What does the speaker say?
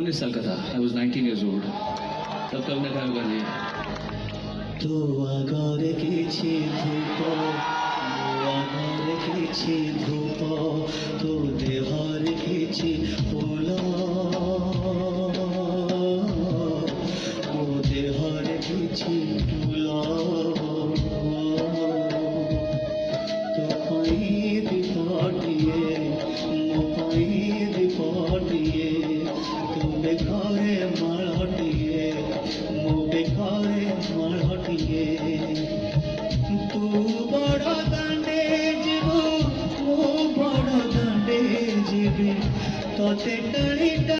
19 साल का था। I was 19 years old. तब तक मैं गाना गा लिया। तो आगर किछि धूप आगर किछि धूप तो देहर किछि फूल ओ देहर किछि फूल तो पाई दीपटिए मो पाई दीपटिए तो बेघरे मालटिए मो बेघरे मालटिए तू बड़ दांडे जीवु मो बड़ दांडे जीवी तोते